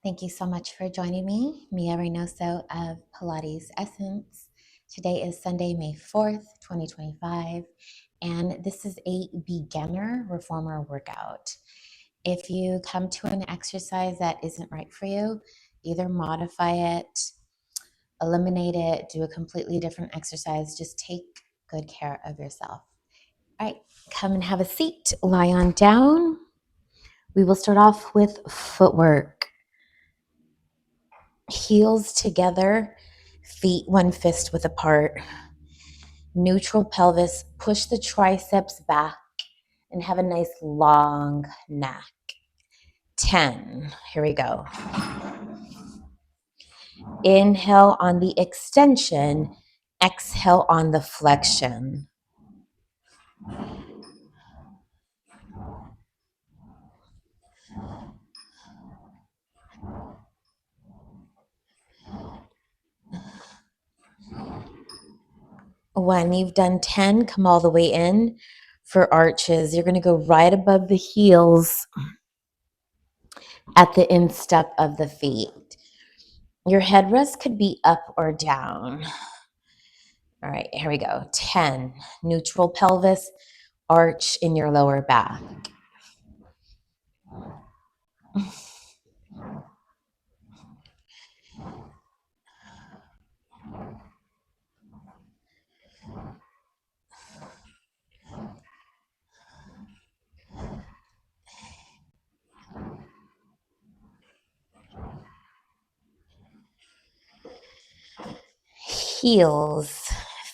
Thank you so much for joining me, Mia Reynoso of Pilates Essence. Today is Sunday, May 4th, 2025, and this is a beginner reformer workout. If you come to an exercise that isn't right for you, either modify it, eliminate it, do a completely different exercise. Just take good care of yourself. All right, come and have a seat, lie on down. We will start off with footwork. Heels together, feet one fist width apart. Neutral pelvis, push the triceps back and have a nice long neck. 10, here we go. Inhale on the extension, exhale on the flexion. When you've done 10, come all the way in for arches. You're going to go right above the heels at the instep of the feet. Your headrest could be up or down. All right, here we go. 10, neutral pelvis, arch in your lower back. Heels,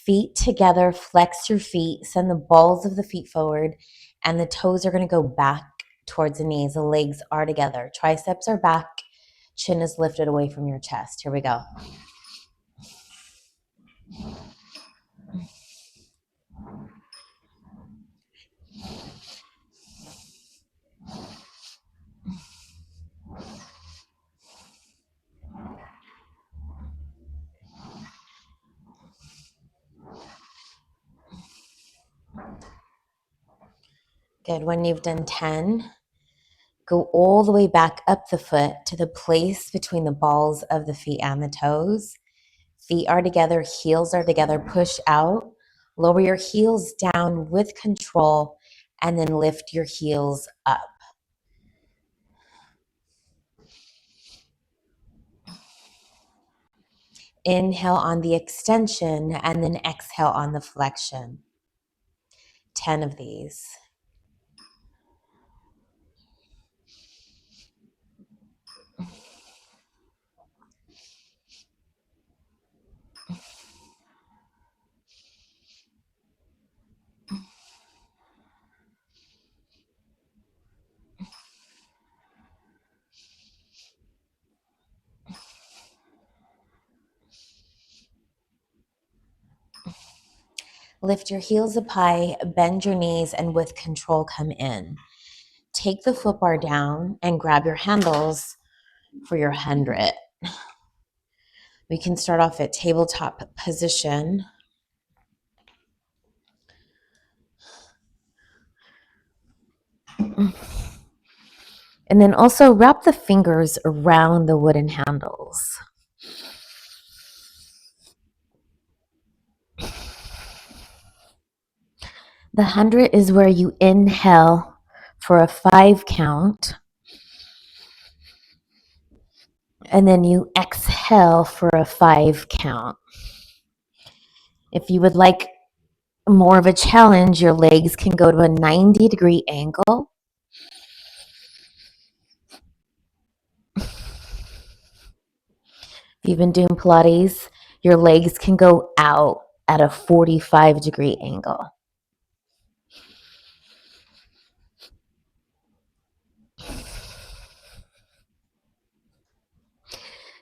feet together, flex your feet, send the balls of the feet forward, and the toes are going to go back towards the knees. The legs are together. Triceps are back, chin is lifted away from your chest. Here we go. Good. When you've done 10, go all the way back up the foot to the place between the balls of the feet and the toes. Feet are together, heels are together. Push out, lower your heels down with control, and then lift your heels up. Inhale on the extension and then exhale on the flexion. 10 of these. Lift your heels up high, bend your knees, and with control come in. Take the foot bar down and grab your handles for your 100. We can start off at tabletop position. And then also wrap the fingers around the wooden handles. The 100 is where you inhale for a 5 count. And then you exhale for a 5 count. If you would like more of a challenge, your legs can go to a 90-degree angle. If you've been doing Pilates, your legs can go out at a 45-degree angle.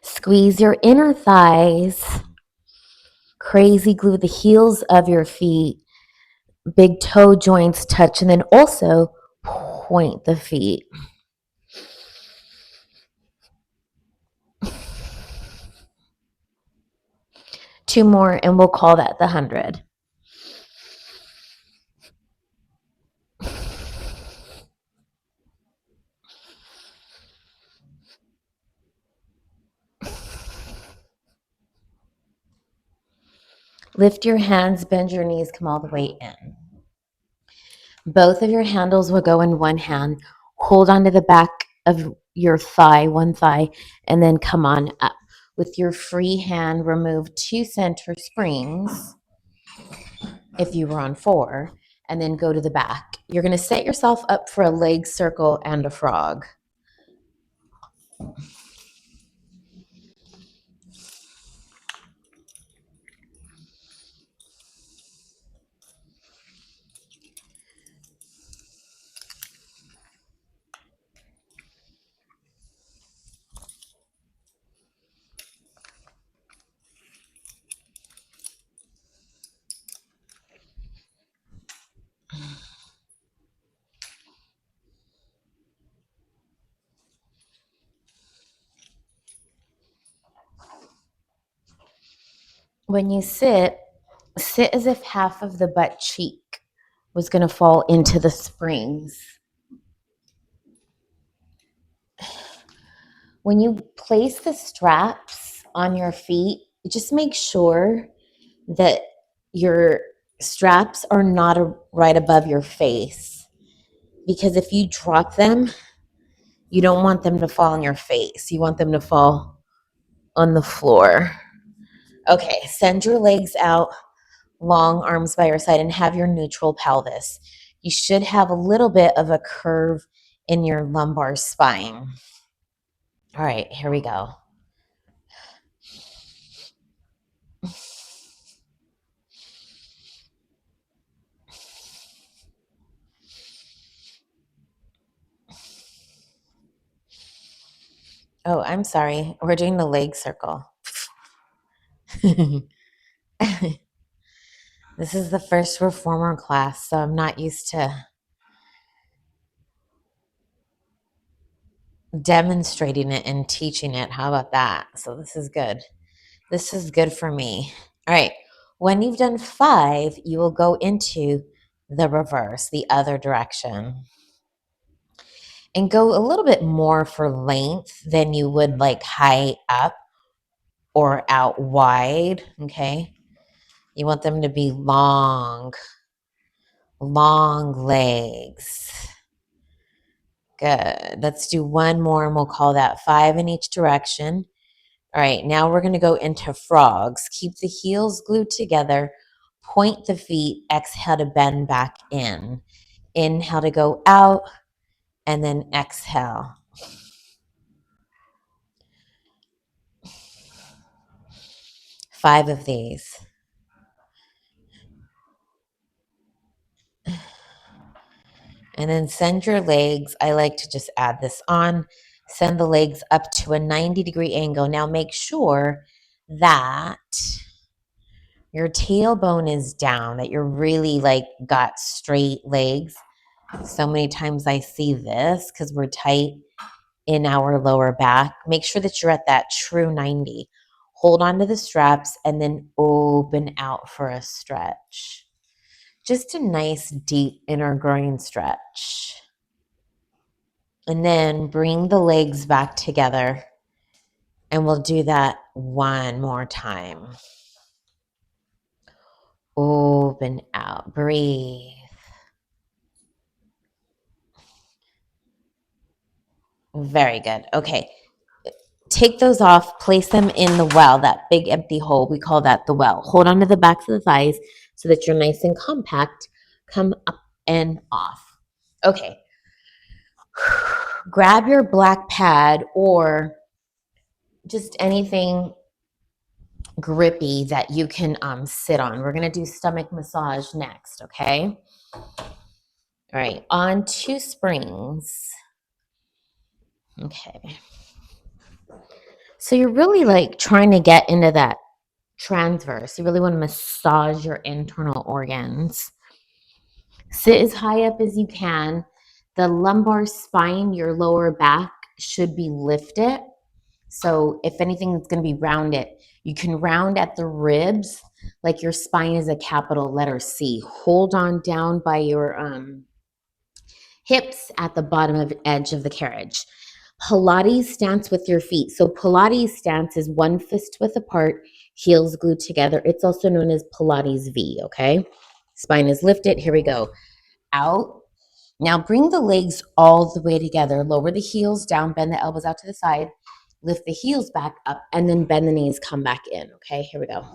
Squeeze your inner thighs. Crazy glue the heels of your feet. Big toe joints touch, and then also point the feet. Two more, and we'll call that the 100. Lift your hands, bend your knees, come all the way in. Both of your handles will go in one hand. Hold onto the back of your thigh, one thigh, and then come on up. With your free hand, remove 2 center springs if you were on 4, and then go to the back. You're going to set yourself up for a leg circle and a frog. When you sit as if half of the butt cheek was going to fall into the springs. When you place the straps on your feet, just make sure that your straps are not right above your face, because if you drop them, you don't want them to fall on your face. You want them to fall on the floor. Okay, send your legs out, long arms by your side, and have your neutral pelvis. You should have a little bit of a curve in your lumbar spine. All right, here we go. Oh, I'm sorry. We're doing the leg circle. This is the first reformer class, so I'm not used to demonstrating it and teaching it. How about that? So this is good. This is good for me. All right. When you've done 5, you will go into the reverse, the other direction, and go a little bit more for length than you would like high up or out wide. Okay. You want them to be long legs. Good. Let's do one more and we'll call that 5 in each direction. All right, now we're going to go into frogs. Keep the heels glued together. Point the feet. Exhale to bend back in. Inhale to go out, and then exhale. 5 of these. And then send your legs. I like to just add this on. Send the legs up to a 90-degree angle. Now make sure that your tailbone is down, that you're really like got straight legs. So many times I see this because we're tight in our lower back. Make sure that you're at that true 90. Hold on to the straps and then open out for a stretch. Just a nice deep inner groin stretch. And then bring the legs back together. And we'll do that one more time. Open out. Breathe. Very good. Okay. Take those off, place them in the well, that big empty hole. We call that the well. Hold on to the backs of the thighs so that you're nice and compact. Come up and off. Okay. Grab your black pad or just anything grippy that you can sit on. We're going to do stomach massage next, okay? All right, on 2 springs. Okay. So you're really like trying to get into that transverse. You really want to massage your internal organs. Sit as high up as you can. The lumbar spine, your lower back, should be lifted. So if anything is going to be rounded, you can round at the ribs like your spine is a capital letter C. Hold on down by your hips at the bottom of the edge of the carriage. Pilates stance with your feet. So Pilates stance is 1 fist width apart. heels glued together. It's also known as Pilates V, okay? Spine is lifted. Here we go. Out. Now bring the legs all the way together. Lower the heels down, bend the elbows out to the side, lift the heels back up, and then bend the knees, come back in, okay? Here we go.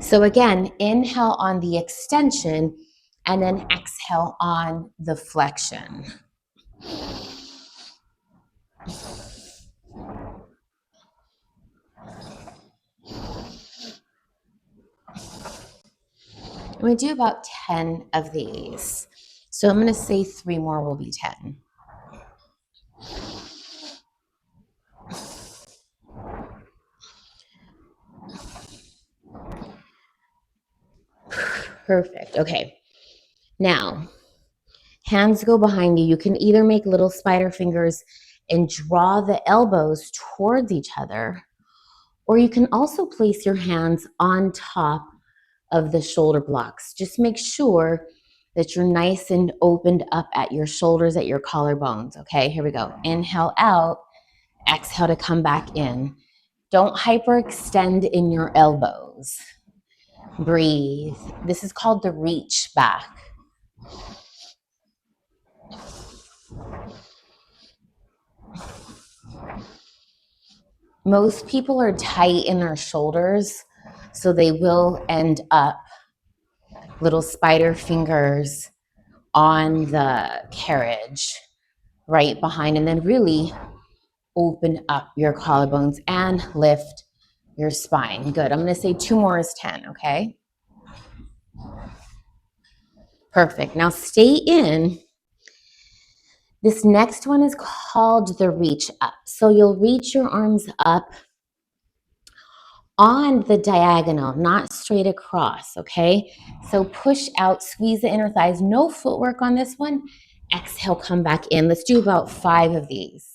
So again, inhale on the extension and then exhale on the flexion. I'm going to do about 10 of these. So I'm going to say 3 more will be 10. Perfect. Okay. Now, hands go behind you. You can either make little spider fingers and draw the elbows towards each other, or you can also place your hands on top of the shoulder blocks. Just make sure that you're nice and opened up at your shoulders, at your collarbones. Okay, here we go. Inhale out, exhale to come back in. Don't hyperextend in your elbows. Breathe. This is called the reach back. Most people are tight in their shoulders, so they will end up little spider fingers on the carriage right behind, and then really open up your collarbones and lift your spine. Good. I'm going to say 2 more is 10, okay? Perfect. Now stay in. This next one is called the reach up. So you'll reach your arms up on the diagonal, not straight across, okay? So push out, squeeze the inner thighs. No footwork on this one. Exhale, come back in. Let's do about 5 of these.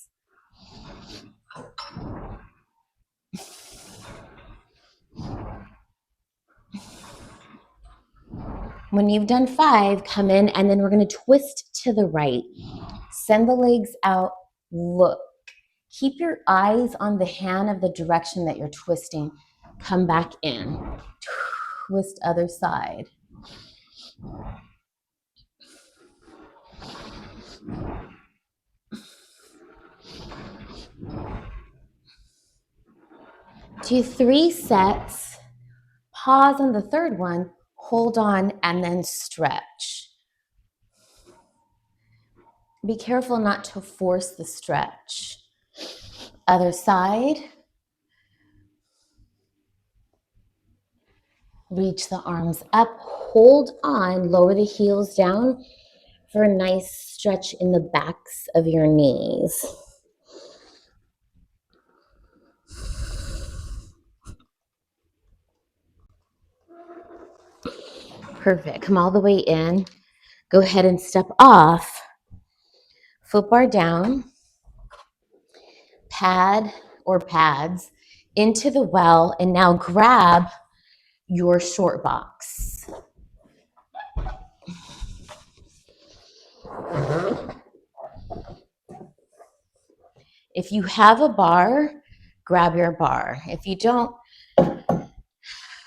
When you've done 5, come in, and then we're going to twist to the right. Send the legs out. Look. Keep your eyes on the hand of the direction that you're twisting. Come back in. Twist other side. Do 3 sets. Pause on the third one. Hold on and then stretch. Be careful not to force the stretch. Other side. Reach the arms up. Hold on. Lower the heels down for a nice stretch in the backs of your knees. Perfect. Come all the way in. Go ahead and step off. Foot bar down. Pad or pads into the well, and now grab your short box. If you have a bar, grab your bar. If you don't,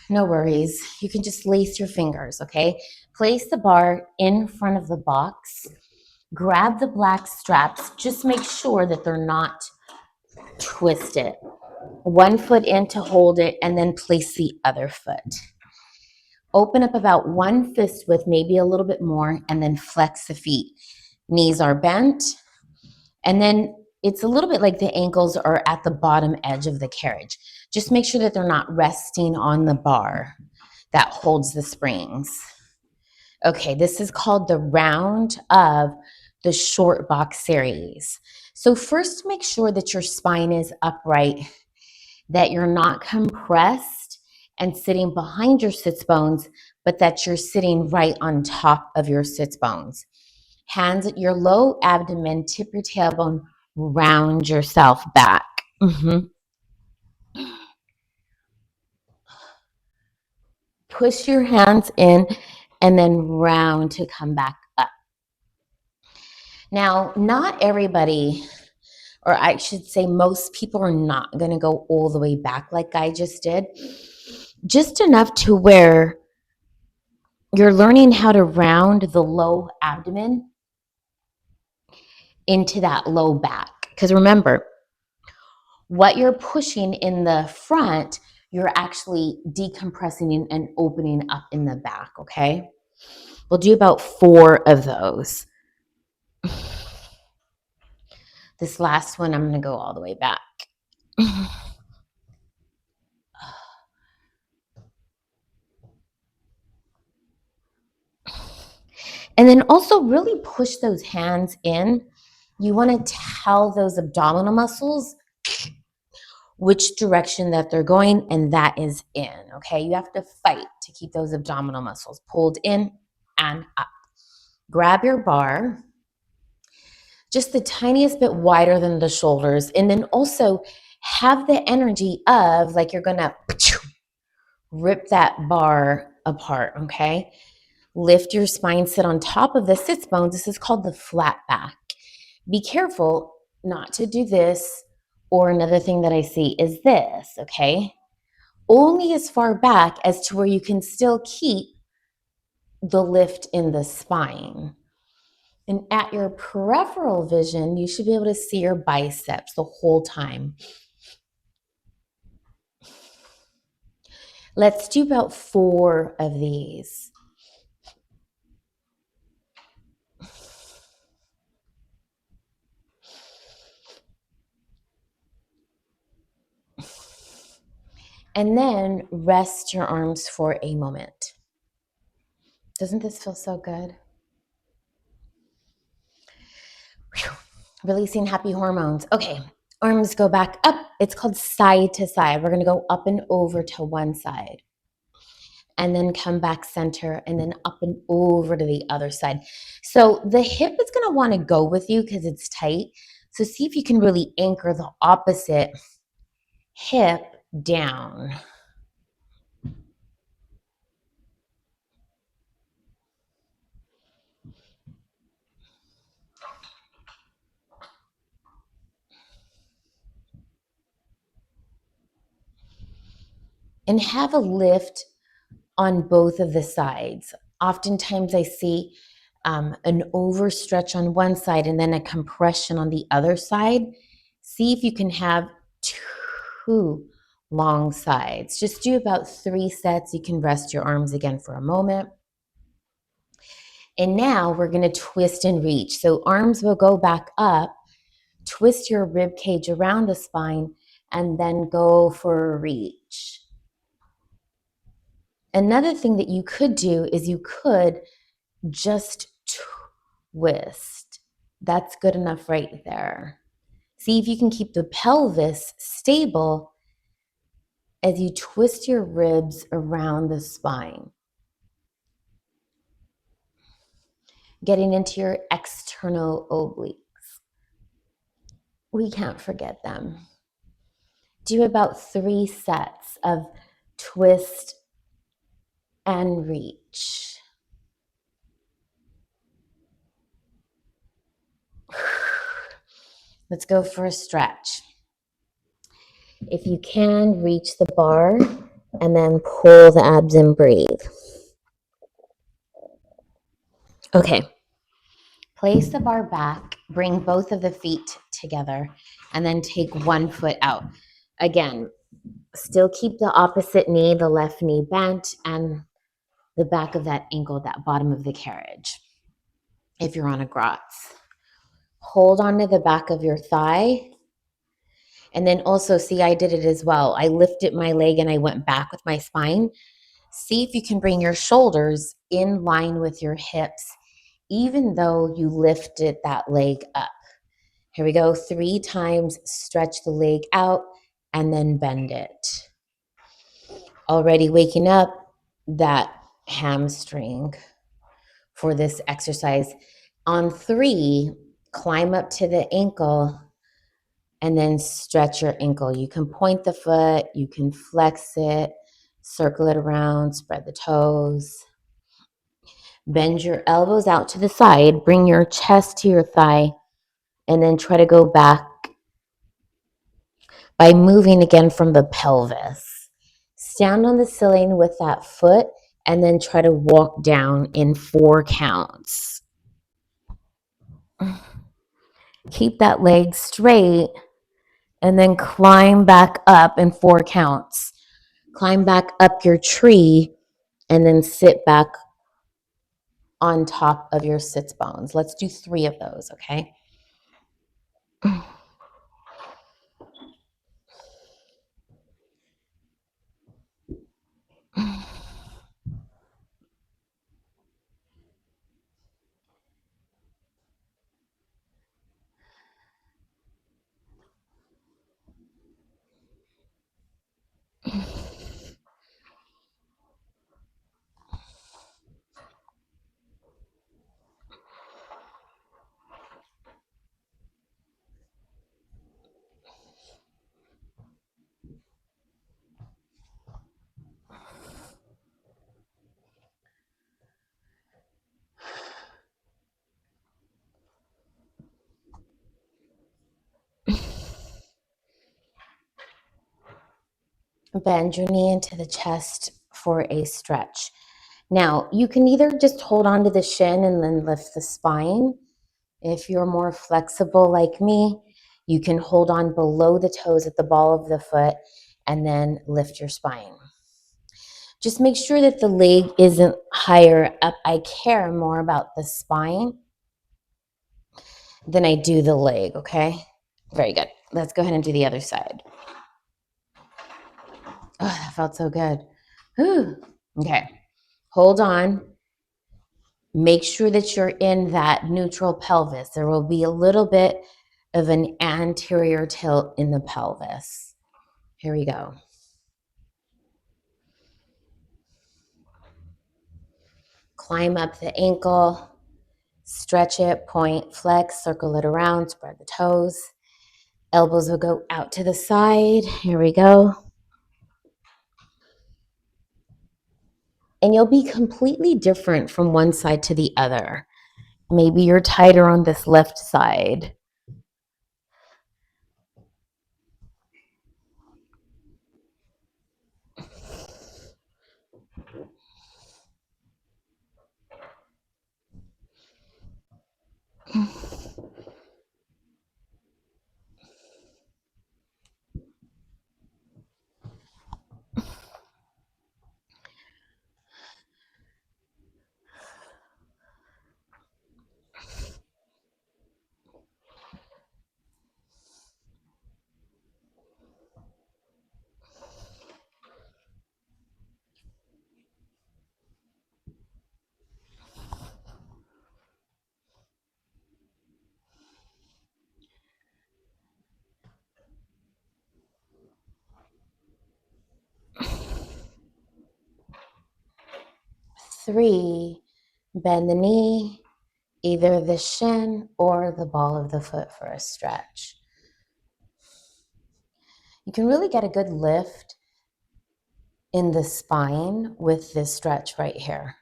no worries. You can just lace your fingers, okay? Place the bar in front of the box. Grab the black straps. Just make sure that they're not twisted. 1 foot in to hold it, and then place the other foot. Open up about 1 fist width, maybe a little bit more, and then flex the feet. Knees are bent, and then it's a little bit like the ankles are at the bottom edge of the carriage. Just make sure that they're not resting on the bar that holds the springs. Okay, this is called the round of the short box series. So first, make sure that your spine is upright, that you're not compressed and sitting behind your sits bones, but that you're sitting right on top of your sits bones. Hands at your low abdomen, tip your tailbone, round yourself back. Push your hands in and then round to come back up. Now, not everybody or I should say most people are not going to go all the way back like I just did, just enough to where you're learning how to round the low abdomen into that low back. Because remember, what you're pushing in the front, you're actually decompressing and opening up in the back, okay? We'll do about 4 of those. This last one, I'm going to go all the way back. And then also really push those hands in. You want to tell those abdominal muscles which direction that they're going, and that is in, okay? You have to fight to keep those abdominal muscles pulled in and up. Grab your bar, just the tiniest bit wider than the shoulders, and then also have the energy of like you're gonna rip that bar apart, okay? Lift your spine, sit on top of the sits bones. This is called the flat back. Be careful not to do this, or another thing that I see is this, okay? Only as far back as to where you can still keep the lift in the spine. And at your peripheral vision, you should be able to see your biceps the whole time. Let's do about 4 of these. And then rest your arms for a moment. Doesn't this feel so good? Whew. Releasing happy hormones. Okay, arms go back up. It's called side to side. We're going to go up and over to one side, and then come back center, and then up and over to the other side. So the hip is going to want to go with you because it's tight. So see if you can really anchor the opposite hip down. And have a lift on both of the sides. Oftentimes I see an overstretch on one side and then a compression on the other side. See if you can have 2 long sides. Just do about 3 sets. You can rest your arms again for a moment. And now we're going to twist and reach. So arms will go back up, twist your rib cage around the spine, and then go for a reach. Another thing that you could do is you could just twist. That's good enough right there. See if you can keep the pelvis stable as you twist your ribs around the spine. Getting into your external obliques. We can't forget them. Do about 3 sets of twist and reach. Let's go for a stretch. If you can, reach the bar and then pull the abs and breathe. Okay. Place the bar back, bring both of the feet together, and then take one foot out. Again, still keep the opposite knee, the left knee bent, and the back of that ankle, that bottom of the carriage. If you're on a grotz, hold on to the back of your thigh. And then also, see, I did it as well. I lifted my leg and I went back with my spine. See if you can bring your shoulders in line with your hips, even though you lifted that leg up. Here we go. 3 times, stretch the leg out and then bend it. Already waking up that hamstring for this exercise. On 3, climb up to the ankle and then stretch your ankle. You can point the foot, you can flex it, circle it around, spread the toes. Bend your elbows out to the side, bring your chest to your thigh, and then try to go back by moving again from the pelvis. Stand on the ceiling with that foot and then try to walk down in 4 counts. Keep that leg straight and then climb back up in 4 counts. Climb back up your tree and then sit back on top of your sits bones. Let's do 3 of those, okay? Bend your knee into the chest for a stretch. Now, you can either just hold on to the shin and then lift the spine. If you're more flexible like me, you can hold on below the toes at the ball of the foot and then lift your spine. Just make sure that the leg isn't higher up. I care more about the spine than I do the leg, okay? Very good. Let's go ahead and do the other side. Oh, that felt so good. Whew. Okay. Hold on. Make sure that you're in that neutral pelvis. There will be a little bit of an anterior tilt in the pelvis. Here we go. Climb up the ankle, stretch it, point, flex, circle it around, spread the toes. Elbows will go out to the side. Here we go. And you'll be completely different from one side to the other. Maybe you're tighter on this left side. Three, bend the knee, either the shin or the ball of the foot for a stretch. You can really get a good lift in the spine with this stretch right here.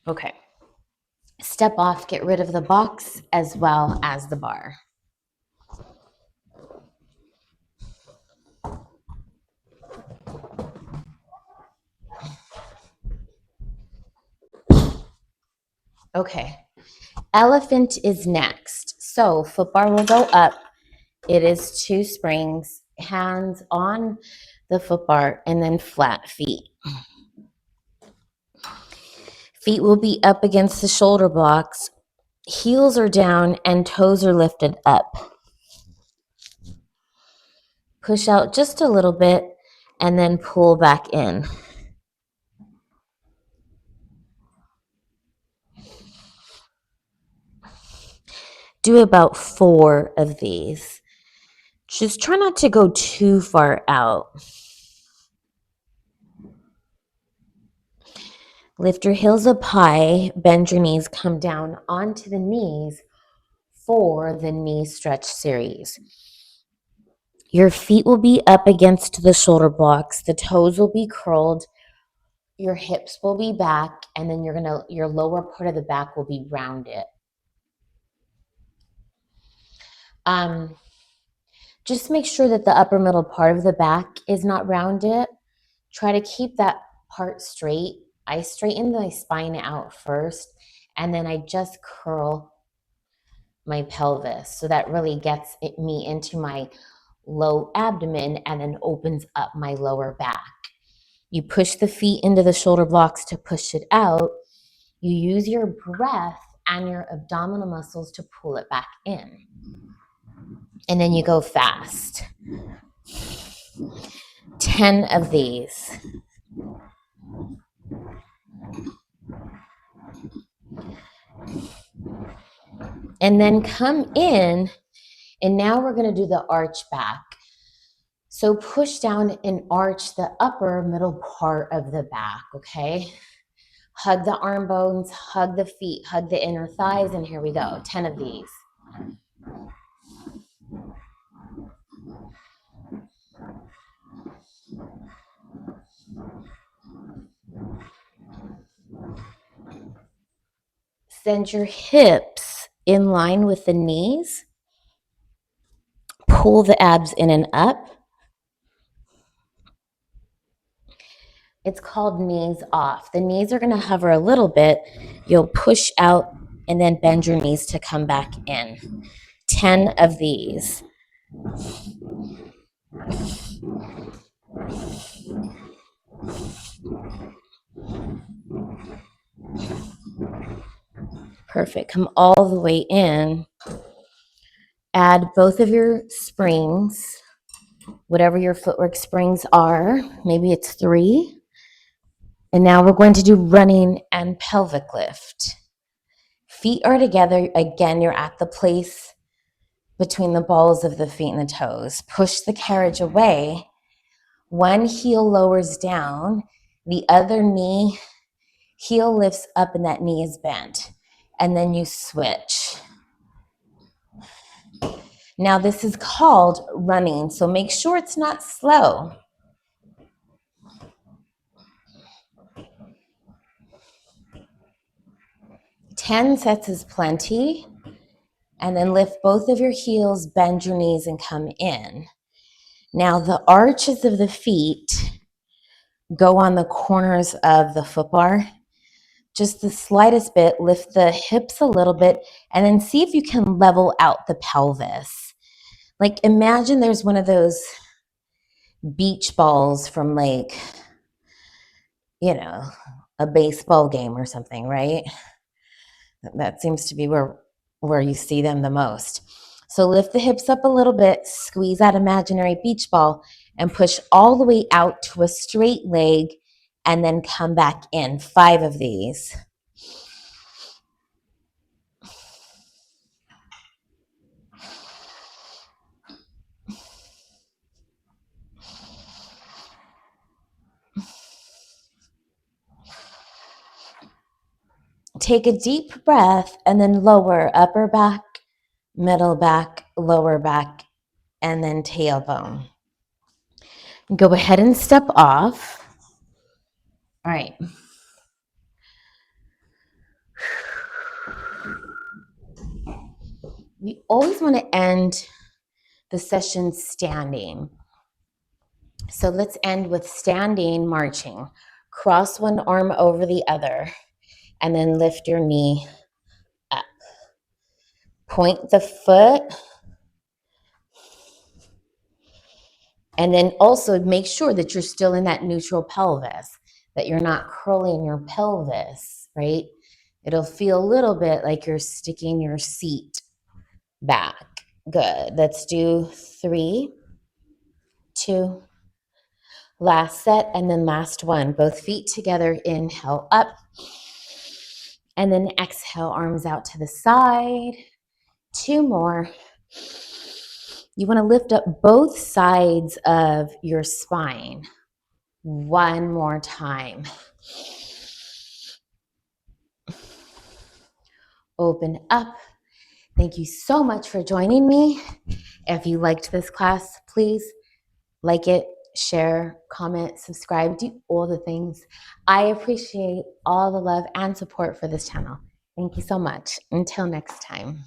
Okay. Step off, get rid of the box as well as the bar. Okay. Elephant is next. So foot bar will go up. It is 2 springs, hands on the foot bar, and then flat feet. Feet will be up against the shoulder blocks. Heels are down and toes are lifted up. Push out just a little bit and then pull back in. Do about 4 of these. Just try not to go too far out. Lift your heels up high, bend your knees, come down onto the knees for the knee stretch series. Your feet will be up against the shoulder blocks, the toes will be curled, your hips will be back, and then your lower part of the back will be rounded. Just make sure that the upper middle part of the back is not rounded. Try to keep that part straight. I straighten my spine out first, and then I just curl my pelvis. So that really gets me into my low abdomen and then opens up my lower back. You push the feet into the shoulder blocks to push it out. You use your breath and your abdominal muscles to pull it back in. And then you go fast. 10 of these. And then come in, and now we're going to do the arch back. So push down and arch the upper middle part of the back, okay? Hug the arm bones, hug the feet, hug the inner thighs, and here we go. 10 of these. Send your hips in line with the knees. Pull the abs in and up. It's called knees off. The knees are going to hover a little bit. You'll push out and then bend your knees to come back in. 10 of these. Perfect. Come all the way in. Add both of your springs, whatever your footwork springs are. Maybe it's 3. And now we're going to do running and pelvic lift. Feet are together. Again, you're at the place between the balls of the feet and the toes. Push the carriage away. One heel lowers down. The other knee, heel lifts up and that knee is bent. And then you switch. Now this is called running, so make sure it's not slow. Ten sets is plenty. And then lift both of your heels, bend your knees, and come in. Now the arches of the feet go on the corners of the foot bar. Just the slightest bit, lift the hips a little bit, and then see if you can level out the pelvis. Like imagine there's one of those beach balls from like, a baseball game or something, right? That seems to be where you see them the most. So lift the hips up a little bit, squeeze that imaginary beach ball, and push all the way out to a straight leg, and then come back in. 5 of these. Take a deep breath and then lower upper back, middle back, lower back, and then tailbone. Go ahead and step off. All right. We always want to end the session standing. So let's end with standing marching. Cross one arm over the other and then lift your knee up. Point the foot. And then also make sure that you're still in that neutral pelvis, that you're not curling your pelvis, right? It'll feel a little bit like you're sticking your seat back. Good. Let's do 3, 2, last set, and then last one. Both feet together, inhale up. And then exhale, arms out to the side. 2 more. You want to lift up both sides of your spine. 1 more time. Open up. Thank you so much for joining me. If you liked this class, please like it, share, comment, subscribe, do all the things. I appreciate all the love and support for this channel. Thank you so much. Until next time.